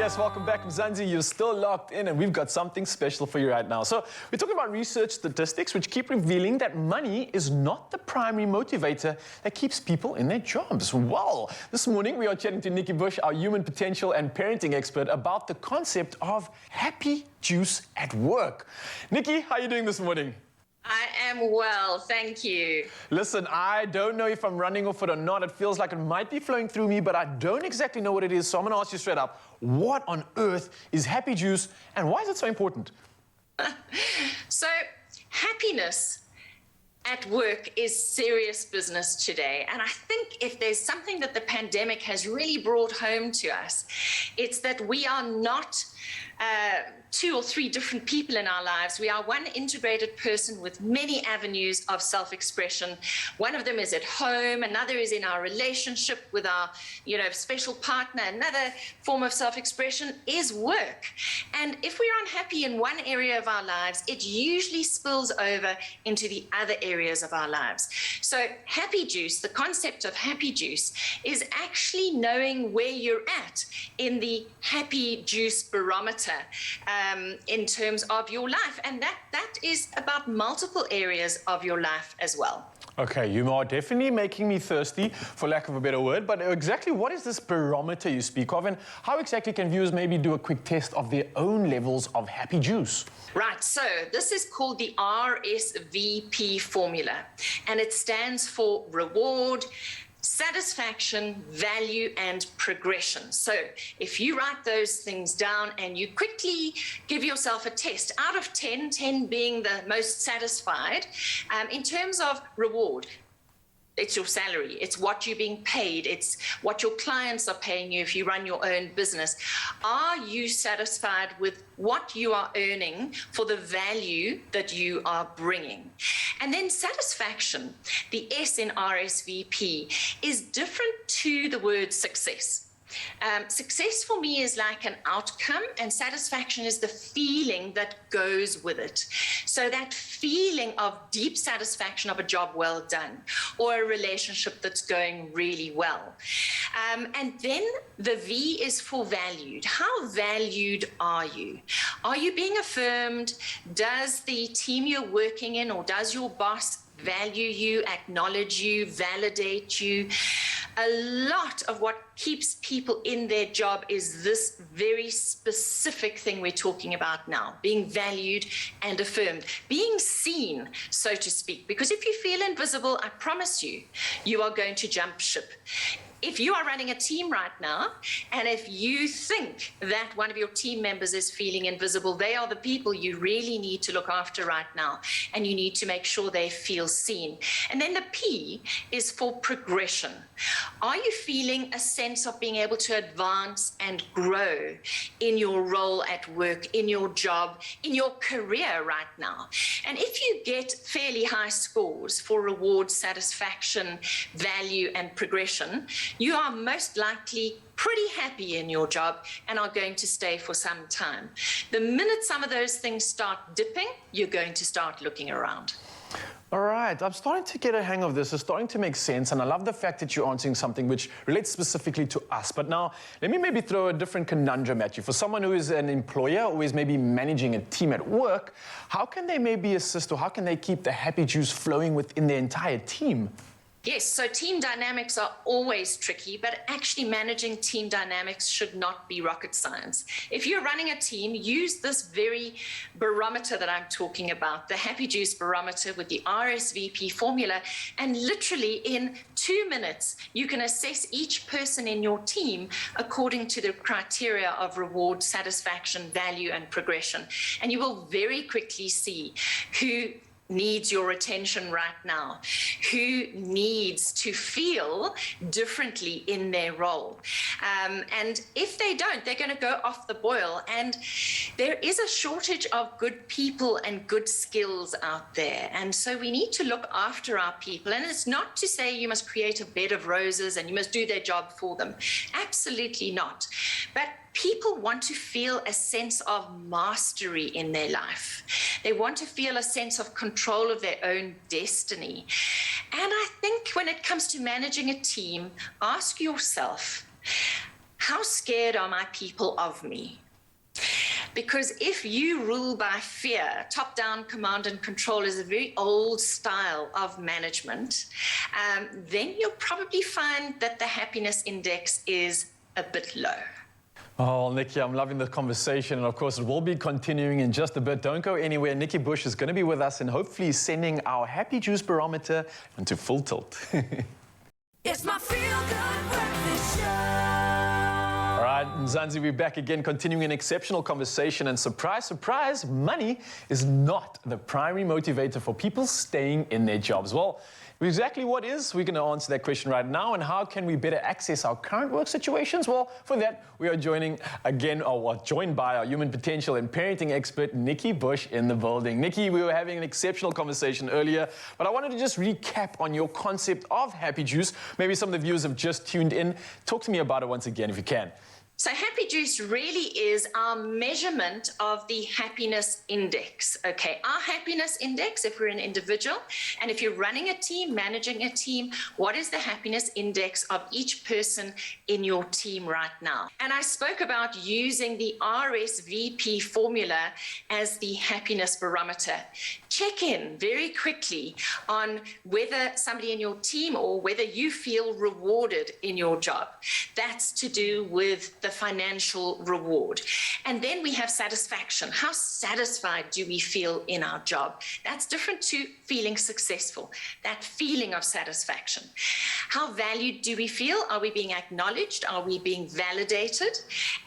Yes, welcome back, Mzansi. You're still locked in, and we've got something special for you right now. So we're talking about research statistics which keep revealing that money is not the primary motivator that keeps people in their jobs. Well, this morning we are chatting to Nikki Bush, our human potential and parenting expert, about the concept of happy juice at work. Nikki, how are you doing this morning? I am well, thank you. Listen, I don't know if I'm running off it or not. It feels like it might be flowing through me, but I don't exactly know what it is. So I'm going to ask you straight up, what on earth is happy juice and why is it so important? So, happiness at work is serious business today. And I think if there's something that the pandemic has really brought home to us, it's that we are not two or three different people in our lives. We are one integrated person with many avenues of self-expression. One of them is at home, another is in our relationship with our, special partner. Another form of self-expression is work. And if we're unhappy in one area of our lives, it usually spills over into the other areas of our lives. So happy juice, the concept of happy juice, is actually knowing where you're at in the happy juice barometer. In terms of your life, and that is about multiple areas of your life as well. Okay, you are definitely making me thirsty, for lack of a better word, but exactly what is this barometer you speak of, and how exactly can viewers maybe do a quick test of their own levels of happy juice? Right, so this is called the Rsvp Formula, and it stands for reward, satisfaction, value, and progression. So if you write those things down and you quickly give yourself a test, out of 10, 10 being the most satisfied, in terms of reward, it's your salary, it's what you're being paid, it's what your clients are paying you if you run your own business. Are you satisfied with what you are earning for the value that you are bringing? And then satisfaction, the S in RSVP, is different to the word success. Success for me is like an outcome, and satisfaction is the feeling that goes with it. So that feeling of deep satisfaction of a job well done, or a relationship that's going really well. And then the V is for valued. How valued are you? Are you being affirmed? Does the team you're working in, or does your boss value you, acknowledge you, validate you? A lot of what keeps people in their job is this very specific thing we're talking about now, being valued and affirmed, being seen, so to speak. Because if you feel invisible, I promise you, you are going to jump ship. If you are running a team right now, and if you think that one of your team members is feeling invisible, they are the people you really need to look after right now, and you need to make sure they feel seen. And then the P is for progression. Are you feeling a sense of being able to advance and grow in your role at work, in your job, in your career right now? And if you get fairly high scores for reward, satisfaction, value, and progression, you are most likely pretty happy in your job and are going to stay for some time. The minute some of those things start dipping, you're going to start looking around. All right, I'm starting to get a hang of this. It's starting to make sense, and I love the fact that you're answering something which relates specifically to us. But now, let me maybe throw a different conundrum at you. For someone who is an employer or is maybe managing a team at work, how can they maybe assist, or how can they keep the happy juice flowing within their entire team? Yes, so team dynamics are always tricky, but actually managing team dynamics should not be rocket science. If you're running a team, use this very barometer that I'm talking about, the Happy Juice Barometer with the Rsvp Formula, and literally in 2 minutes, you can assess each person in your team according to the criteria of reward, satisfaction, value, and progression. And you will very quickly see who needs your attention right now, who needs to feel differently in their role. And if they don't, they're going to go off the boil. And there is a shortage of good people and good skills out there. And so we need to look after our people. And it's not to say you must create a bed of roses and you must do their job for them. Absolutely not. But people want to feel a sense of mastery in their life. They want to feel a sense of control of their own destiny. And I think when it comes to managing a team, ask yourself, how scared are my people of me? Because if you rule by fear, top-down command and control is a very old style of management, then you'll probably find that the happiness index is a bit low. Oh, Nikki, I'm loving the conversation, and of course it will be continuing in just a bit. Don't go anywhere. Nikki Bush is going to be with us and hopefully sending our Happy Juice Barometer into full tilt. It's my feel-good breakfast show. All right, Mzansi, we're back again, continuing an exceptional conversation. And surprise, surprise, money is not the primary motivator for people staying in their jobs. Well, exactly what is? We're going to answer that question right now. And how can we better access our current work situations? Well, for that, we are joined by our human potential and parenting expert, Nikki Bush, in the building. Nikki, we were having an exceptional conversation earlier, but I wanted to just recap on your concept of Happy Juice. Maybe some of the viewers have just tuned in. Talk to me about it once again, if you can. So Happy Juice really is our measurement of the happiness index, okay? Our happiness index, if we're an individual, and if you're running a team, managing a team, what is the happiness index of each person in your team right now? And I spoke about using the Rsvp formula as the happiness barometer. Check in very quickly on whether somebody in your team or whether you feel rewarded in your job. That's to do with the financial reward. And then we have satisfaction. How satisfied do we feel in our job? That's different to feeling successful, that feeling of satisfaction. How valued do we feel? Are we being acknowledged? Are we being validated?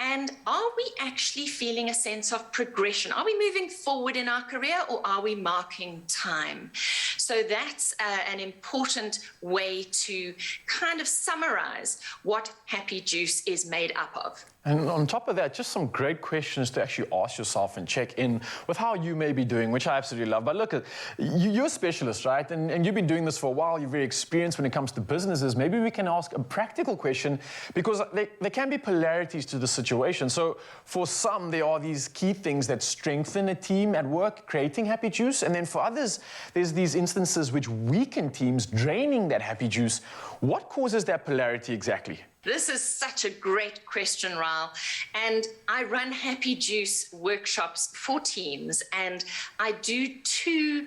And are we actually feeling a sense of progression? Are we moving forward in our career, or are we marking time? So that's an important way to kind of summarize what Happy Juice is made up of. And on top of that, just some great questions to actually ask yourself and check in with how you may be doing, which I absolutely love. But look, you're a specialist, right? And you've been doing this for a while. You're very experienced when it comes to businesses. Maybe we can ask a practical question, because there can be polarities to the situation. So for some, there are these key things that strengthen a team at work, creating Happy Juice. And then for others, there's these instances which weaken teams, draining that Happy Juice. What causes that polarity exactly? This is such a great question, Raul. And I run Happy Juice workshops for teams, and I do two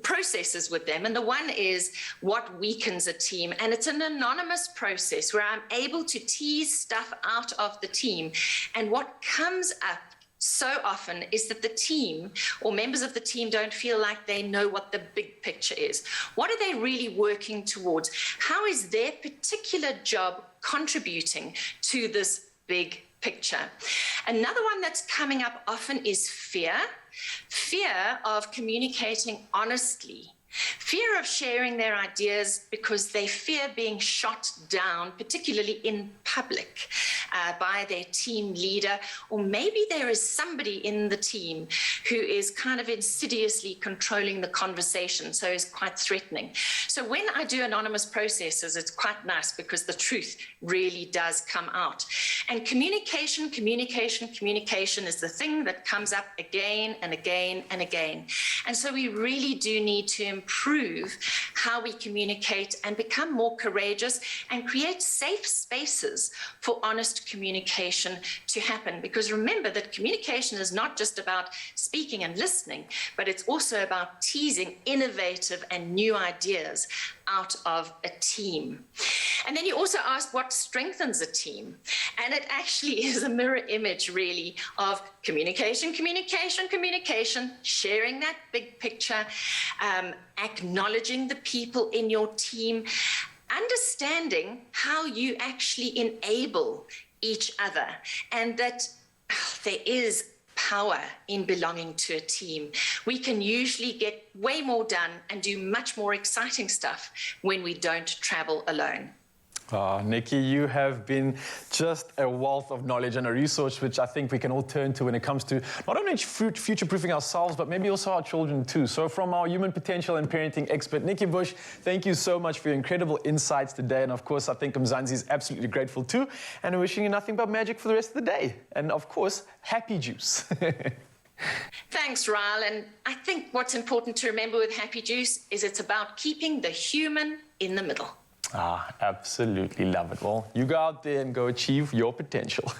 processes with them. And the one is what weakens a team. And it's an anonymous process where I'm able to tease stuff out of the team. And what comes up so often is that the team or members of the team don't feel like they know what the big picture is. What are they really working towards? How is their particular job contributing to this big picture? Another one that's coming up often is fear. Fear of communicating honestly. Fear of sharing their ideas because they fear being shot down, particularly in public, by their team leader, or maybe there is somebody in the team who is kind of insidiously controlling the conversation, so is quite threatening. So when I do anonymous processes, it's quite nice because the truth really does come out. And communication is the thing that comes up again and again and again. And so we really do need to improve how we communicate and become more courageous and create safe spaces for honest communication to happen. Because remember that communication is not just about speaking and listening, but it's also about teasing innovative and new ideas out of a team. And then you also ask what strengthens a team. And it actually is a mirror image, really, of communication, sharing that big picture, acknowledging the people in your team, understanding how you actually enable each other, and that there is power in belonging to a team. We can usually get way more done and do much more exciting stuff when we don't travel alone. Nikki, you have been just a wealth of knowledge and a resource which I think we can all turn to when it comes to not only future-proofing ourselves, but maybe also our children too. So from our human potential and parenting expert, Nikki Bush, thank you so much for your incredible insights today. And of course, I think Mzansi is absolutely grateful too. And wishing you nothing but magic for the rest of the day. And of course, Happy Juice. Thanks, Raul. And I think what's important to remember with Happy Juice is it's about keeping the human in the middle. Absolutely love it. Well, you go out there and go achieve your potential.